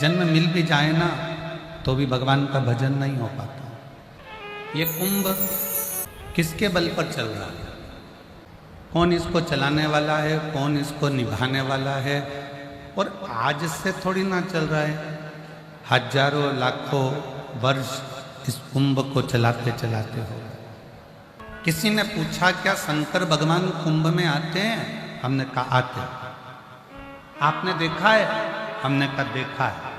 जन्म मिल भी जाए ना तो भी भगवान का भजन नहीं हो पाता। ये कुंभ किसके बल पर चल रहा है? कौन इसको चलाने वाला है, कौन इसको निभाने वाला है? और आज से थोड़ी ना चल रहा है, हजारों लाखों वर्ष इस कुंभ को चलाते चलाते हो। किसी ने पूछा क्या शंकर भगवान कुंभ में आते हैं? हमने कहा आते हैं। आपने देखा है? हमने कहा देखा है।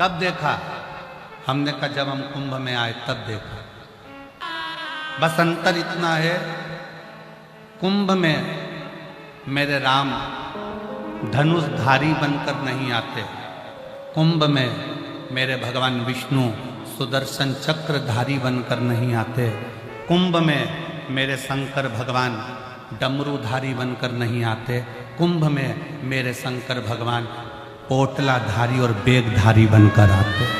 कब देखा? हमने कहा जब हम कुंभ में आए तब देखा। बस अंतर इतना है, कुंभ में मेरे राम धनुषधारी बनकर नहीं आते, कुंभ में मेरे भगवान विष्णु सुदर्शन चक्रधारी बनकर नहीं आते, कुंभ में मेरे शंकर भगवान डमरूधारी बनकर नहीं आते, कुंभ में मेरे शंकर भगवान पोटलाधारी और बेगधारी बनकर आते।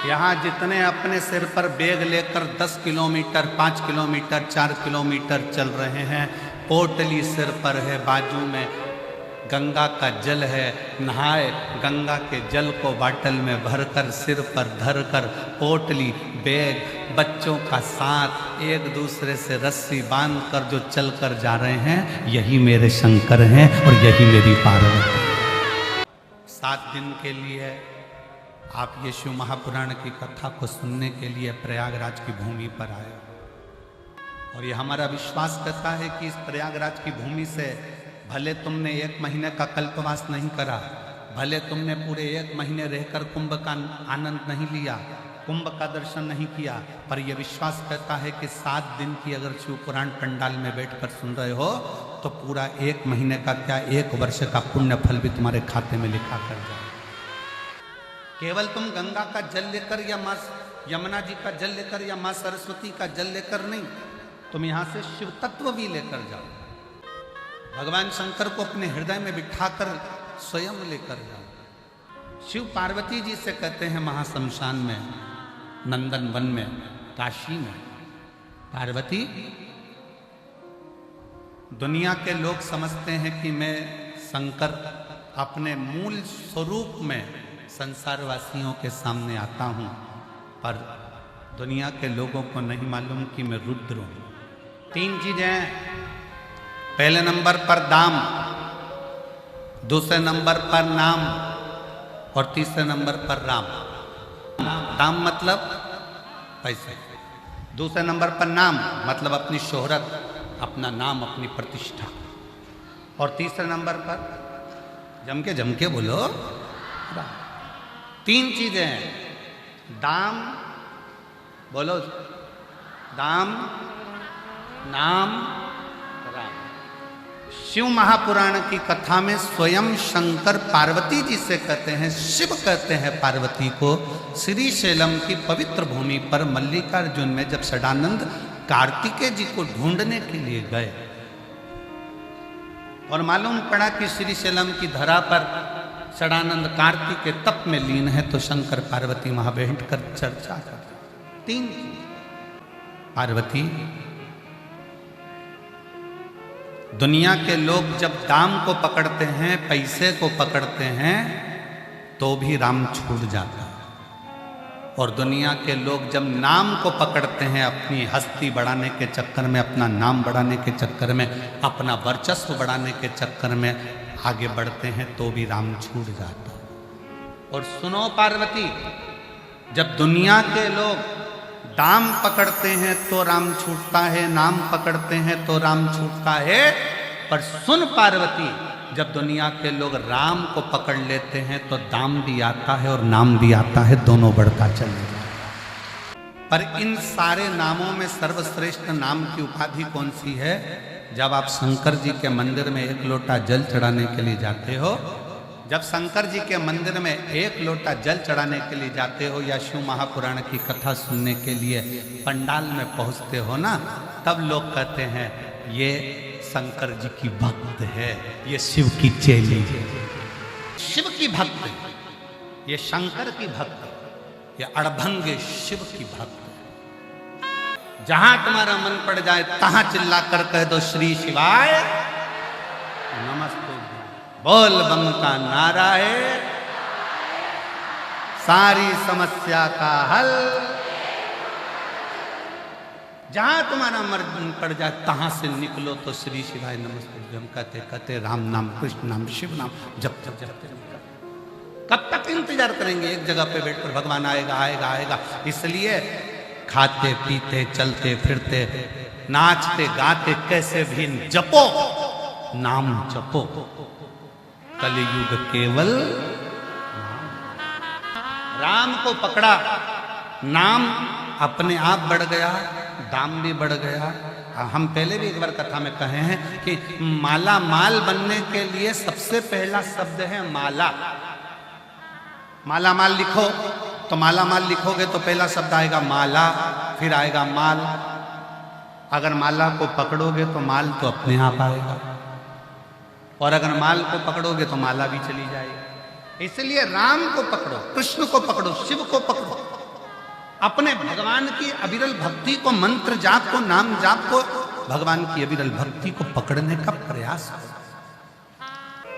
यहाँ जितने अपने सिर पर बेग लेकर 10 किलोमीटर, 5 किलोमीटर, 4 किलोमीटर चल रहे हैं, पोटली सिर पर है, बाजू में गंगा का जल है, नहाए गंगा के जल को बाटल में भरकर सिर पर धरकर पोटली बेग बच्चों का साथ एक दूसरे से रस्सी बांध कर जो चल कर जा रहे हैं, यही मेरे शंकर हैं और यही मेरी पार्वती। 7 दिन के लिए आप ये शिव महापुराण की कथा को सुनने के लिए प्रयागराज की भूमि पर आए और ये हमारा विश्वास करता है कि इस प्रयागराज की भूमि से भले तुमने 1 महीने का कल्पवास नहीं करा, भले तुमने पूरे 1 महीने रहकर कुंभ का आनंद नहीं लिया, कुंभ का दर्शन नहीं किया, पर यह विश्वास करता है कि 7 दिन की अगर शिव पुराण पंडाल में बैठकर सुन रहे हो तो पूरा 1 महीने का क्या 1 वर्ष का पुण्य फल भी तुम्हारे खाते में लिखा कर जाए। केवल तुम गंगा का जल लेकर या माँ यमुना जी का जल लेकर या माँ सरस्वती का जल लेकर नहीं, तुम यहाँ से शिव तत्व भी लेकर जाओ, भगवान शंकर को अपने हृदय में बिठाकर स्वयं लेकर जाओ। शिव पार्वती जी से कहते हैं महाशमशान में, नंदन वन में, काशी में, पार्वती दुनिया के लोग समझते हैं कि मैं शंकर अपने मूल स्वरूप में संसार वासियों के सामने आता हूं, पर दुनिया के लोगों को नहीं मालूम कि मैं रुद्र हूं। 3 चीजें, पहले नंबर पर दाम, दूसरे नंबर पर नाम और तीसरे नंबर पर राम। दाम मतलब पैसे, दूसरे नंबर पर नाम मतलब अपनी शोहरत, अपना नाम, अपनी प्रतिष्ठा, और तीसरे नंबर पर जम के बोलो राम। 3 चीजें हैं, दाम, बोलो दाम, नाम, राम। शिव महापुराण की कथा में स्वयं शंकर पार्वती जी से कहते हैं, शिव कहते हैं पार्वती को, श्री शैलम की पवित्र भूमि पर मल्लिकार्जुन में जब सदानंद कार्तिकेय जी को ढूंढने के लिए गए और मालूम पड़ा कि श्री शैलम की धरा पर सदानंद कार्तिक के तप में लीन है, तो शंकर पार्वती वहां बैठकर चर्चा कर। 3 पार्वती, दुनिया के लोग जब दाम को पकड़ते हैं, पैसे को पकड़ते हैं, तो भी राम छूट जाता है, और दुनिया के लोग जब नाम को पकड़ते हैं, अपनी हस्ती बढ़ाने के चक्कर में, अपना नाम बढ़ाने के चक्कर में, अपना वर्चस्व बढ़ाने के चक्कर में आगे बढ़ते हैं, तो भी राम छूट जाता है। और सुनो पार्वती, जब दुनिया के लोग दाम पकड़ते हैं तो राम छूटता है, नाम पकड़ते हैं तो राम छूटता है, पर सुन पार्वती, जब दुनिया के लोग राम को पकड़ लेते हैं तो दाम भी आता है और नाम भी आता है, दोनों बढ़ता चले जाता है। पर इन सारे नामों में सर्वश्रेष्ठ नाम की उपाधि कौन सी है? जब आप शंकर जी के मंदिर में 1 लोटा जल चढ़ाने के लिए जाते हो, जब शंकर जी के मंदिर में 1 लोटा जल चढ़ाने के लिए जाते हो या शिव महापुराण की कथा सुनने के लिए पंडाल में पहुंचते हो ना, तब लोग कहते हैं ये शंकर जी की भक्त है, ये शिव की चेली है, शिव की भक्त है, ये शंकर की भक्त है, ये अड़भंगे शिव की भक्त है। जहां तुम्हारा मन पड़ जाए तहां चिल्ला कर कह दो श्री शिवाय नमस्ते, बोल बम का नारा है, सारी समस्या का हल। जहां तुम्हारा मर्जी पड़ जाए तहां से निकलो तो श्री शिवाय नमस्ते हम कहते कहते राम नाम कृष्ण नाम शिव नाम जब जब जब कब तक इंतजार करेंगे? एक जगह पे बैठकर भगवान आएगा आएगा आएगा। इसलिए खाते पीते चलते फिरते नाचते गाते कैसे भी जपो, नाम जपो। कलयुग केवल राम को पकड़ा, नाम अपने आप बढ़ गया, दाम भी बढ़ गया। हम पहले भी एक बार कथा में कहे हैं कि माला माल बनने के लिए सबसे पहला शब्द है माला। माला माल लिखो तो माला माल लिखोगे तो पहला शब्द आएगा माला, फिर आएगा माल। अगर माला को पकड़ोगे तो माल तो अपने आप आएगा, और अगर माल को पकड़ोगे तो माला भी चली जाएगी। इसलिए राम को पकड़ो, कृष्ण को पकड़ो, शिव को पकड़ो। अपने भगवान की अविरल भक्ति को, मंत्र जाप को, नाम जाप को, भगवान की अविरल भक्ति को पकड़ने का प्रयास करो।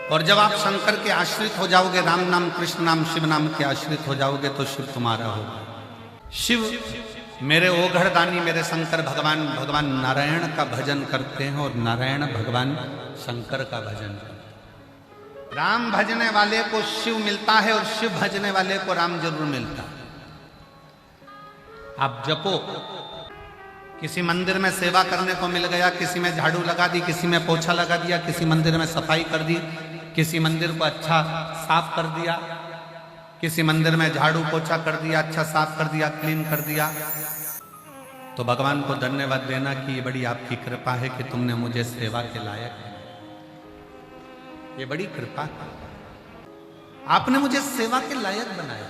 और जब आप शंकर के आश्रित हो जाओगे, राम नाम कृष्ण नाम शिव नाम के आश्रित हो जाओगे तो शिव तुम्हारा होगा। शिव मेरे ओघड़दानी मेरे शंकर भगवान, भगवान नारायण का भजन करते हैं और नारायण भगवान शंकर का भजन करते हैं। राम भजने वाले को शिव मिलता है और शिव भजने वाले को राम जरूर मिलता है। आप जपो। किसी मंदिर में सेवा करने को मिल गया, किसी में झाड़ू लगा दी, किसी में पोछा लगा दिया, किसी मंदिर में सफाई कर दी, किसी मंदिर को अच्छा साफ कर दिया, किसी मंदिर में झाड़ू पोछा कर दिया, अच्छा साफ कर दिया, क्लीन कर दिया, तो भगवान को धन्यवाद देना कि ये बड़ी आपकी कृपा है कि तुमने मुझे सेवा के लायक है। ये बड़ी कृपा है, आपने मुझे सेवा के लायक बनाया,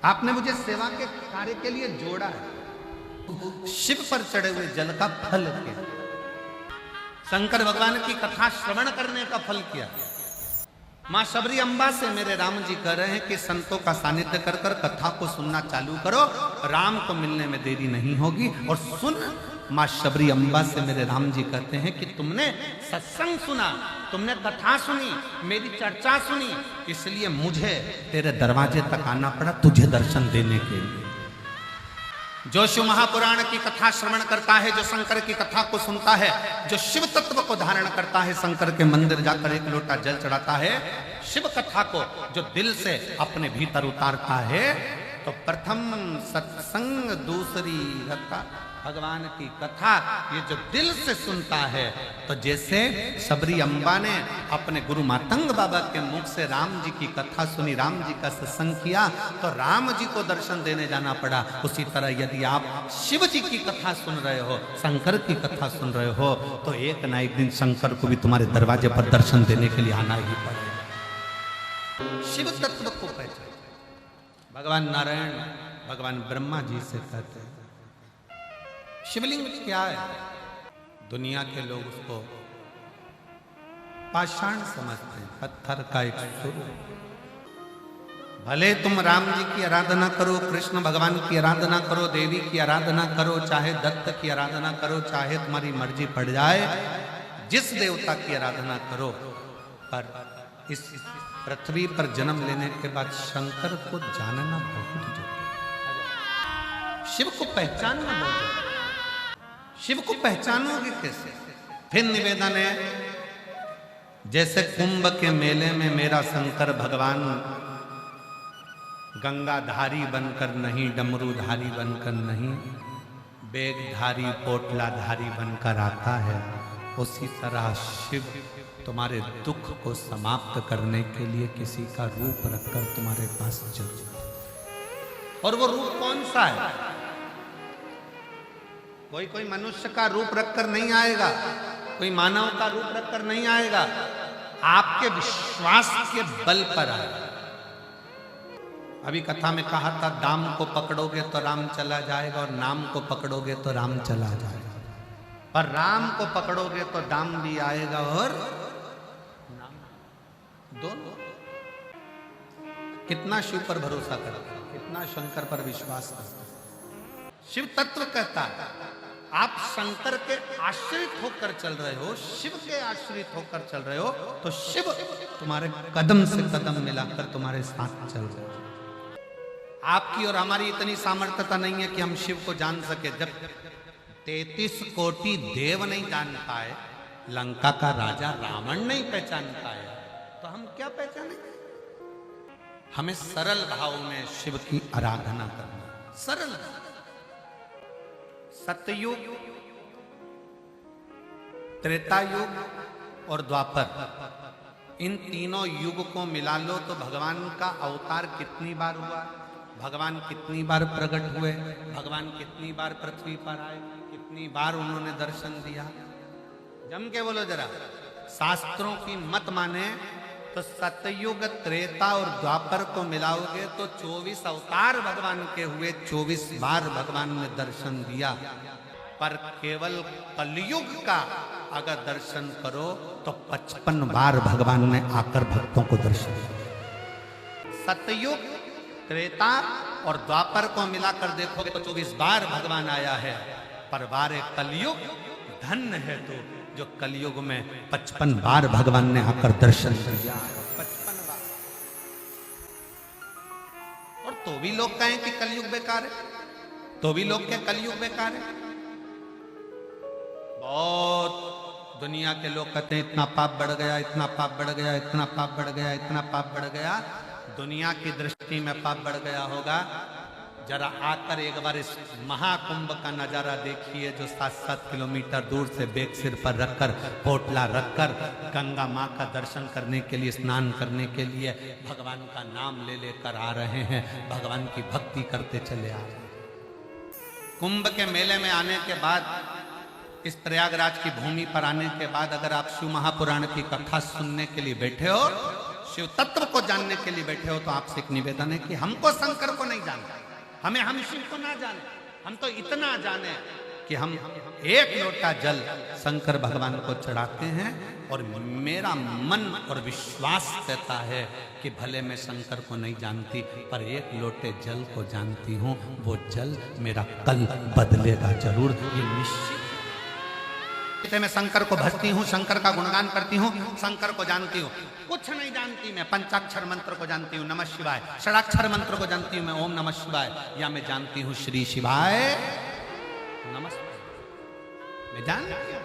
आपने मुझे सेवा के कार्य के लिए जोड़ा है। शिव पर चढ़े हुए जल का फल क्या? शंकर भगवान की कथा श्रवण करने का फल क्या? मां शबरी अम्बा से मेरे राम जी कह रहे हैं कि संतों का सानिध्य कर कर कथा को सुनना चालू करो, राम को मिलने में देरी नहीं होगी। और सुन, मां शबरी अम्बा से मेरे राम जी कहते हैं कि तुमने सत्संग सुना, तुमने कथा सुनी, मेरी चर्चा सुनी, इसलिए मुझे तेरे दरवाजे तक आना पड़ा तुझे दर्शन देने के लिए। जो शिव महापुराण की कथा श्रवण करता है, जो शंकर की कथा को सुनता है, जो शिव तत्व को धारण करता है, शंकर के मंदिर जाकर एक लोटा जल चढ़ाता है, शिव कथा को जो दिल से अपने भीतर उतारता है, तो प्रथम सत्संग, दूसरी कथा, भगवान की कथा, ये जो दिल से सुनता है, तो जैसे शबरी अम्बा ने अपने गुरु मातंग बाबा के मुख से राम जी की कथा सुनी, राम जी का सत्संग किया, तो राम जी को दर्शन देने जाना पड़ा। उसी तरह यदि आप शिव जी की कथा सुन रहे हो, शंकर की कथा सुन रहे हो, तो एक ना एक दिन शंकर को भी तुम्हारे दरवाजे पर दर्शन देने के लिए आना ही पड़ेगा। शिव तत्व को पहचान। भगवान नारायण भगवान ब्रह्मा जी से कहते हैं शिवलिंग क्या है? दुनिया के लोग उसको पाषाण समझते हैं, पत्थर का एक स्वरूप। भले तुम राम जी की आराधना करो, कृष्ण भगवान की आराधना करो, देवी की आराधना करो, चाहे दत्त की आराधना करो, चाहे तुम्हारी मर्जी पड़ जाए, जिस देवता की आराधना करो, पर इस पृथ्वी पर जन्म लेने के बाद शंकर को जानना बहुत जरूरी है। शिव को पहचानना बहुत जरूरी है। शिव को पहचानोगे कैसे? फिर निवेदन है, जैसे कुंभ के मेले में मेरा शंकर भगवान गंगाधारी बनकर नहीं, डमरूधारी बनकर नहीं, बेगधारी पोटलाधारी बनकर आता है, उसी तरह शिव तुम्हारे दुख को समाप्त करने के लिए किसी का रूप रखकर तुम्हारे पास जरूर। और वो रूप कौन सा है? कोई कोई मनुष्य का रूप रखकर नहीं आएगा, कोई मानव का रूप रखकर नहीं आएगा, आपके विश्वास के बल पर आएगा। अभी कथा में कहा था, दाम को पकड़ोगे तो राम चला जाएगा और नाम को पकड़ोगे तो राम चला जाएगा। पर राम को पकड़ोगे तो दाम भी आएगा और नाम, दोनों। कितना शिव पर भरोसा करता है, कितना शंकर पर विश्वास करता है। शिव तत्व कहता है आप शंकर के आश्रित होकर चल रहे हो, शिव के आश्रित होकर चल रहे हो, तो शिव तुम्हारे कदम से कदम मिलाकर तुम्हारे साथ चल रहे हो। आपकी और हमारी इतनी सामर्थ्यता नहीं है कि हम शिव को जान सके। जब 33 कोटि देव नहीं जान पाए, लंका का राजा रावण नहीं पहचान पाया, तो हम क्या पहचानेंगे? हमें सरल भाव में शिव की आराधना करना, सरल। सतयुग, त्रेता युग और द्वापर, इन तीनों युग को मिला लो तो भगवान का अवतार कितनी बार हुआ, भगवान कितनी बार प्रकट हुए, भगवान कितनी बार पृथ्वी पर आए, कितनी बार उन्होंने दर्शन दिया। जम के बोलो जरा। शास्त्रों की मत माने तो सतयुग, त्रेता और द्वापर को मिलाओगे तो 24 अवतार भगवान के हुए, 24 बार भगवान ने दर्शन दिया। पर केवल कलयुग का अगर दर्शन करो तो 55 बार भगवान ने आकर भक्तों को दर्शन दिया। सतयुग, त्रेता और द्वापर को मिलाकर देखोगे तो 24 बार भगवान आया है। पर बारे कलयुग, धन्य है तो जो कलयुग में 55 बार भगवान ने आकर दर्शन दिया, 55 बार। और तो भी लोग कहें कि कलयुग बेकार है, तो भी लोग क्या कलयुग बेकार है? बहुत दुनिया के लोग कहते हैं इतना पाप बढ़ गया, इतना पाप बढ़ गया, इतना पाप बढ़ गया, इतना पाप बढ़ गया। दुनिया की दृष्टि में पाप बढ़ गया होगा। जरा आकर एक बार इस महाकुंभ का नजारा देखिए, जो 7-7 किलोमीटर दूर से बेग सिर पर रखकर, पोटला रखकर गंगा माँ का दर्शन करने के लिए, स्नान करने के लिए भगवान का नाम ले लेकर आ रहे हैं, भगवान की भक्ति करते चले आ रहे हैं। कुंभ के मेले में आने के बाद, इस प्रयागराज की भूमि पर आने के बाद अगर आप शिव महापुराण की कथा सुनने के लिए बैठे हो, शिव तत्व को जानने के लिए बैठे हो, तो आपसे एक निवेदन है कि हमको शंकर को नहीं जानना, हम शिव को ना जाने, हम तो इतना जाने कि हम एक लोटा जल शंकर भगवान को चढ़ाते हैं। और मेरा मन और विश्वास कहता है कि भले मैं शंकर को नहीं जानती, पर एक लोटे जल को जानती हूँ, वो जल मेरा कल बदलेगा जरूर, ये निश्चित। मैं शंकर को भजती हूँ, शंकर का गुणगान करती हूँ, शंकर को जानती हूँ। कुछ नहीं जानती मैं, पंचाक्षर मंत्र को जानती हूँ, नमः शिवाय, षडाक्षर मंत्र को जानती हूँ मैं, ओम नमः शिवाय, या मैं जानती हूँ श्री शिवाय नमस्ते। मैं जानती हूँ,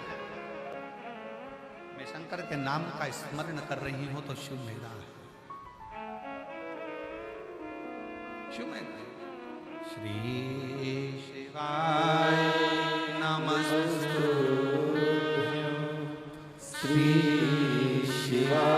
मैं शंकर के नाम का स्मरण कर रही हूँ तो शिव मेरा है, शिव मेरा। श्री शिवाय नमस्तुभ्यं, श्री शिवाय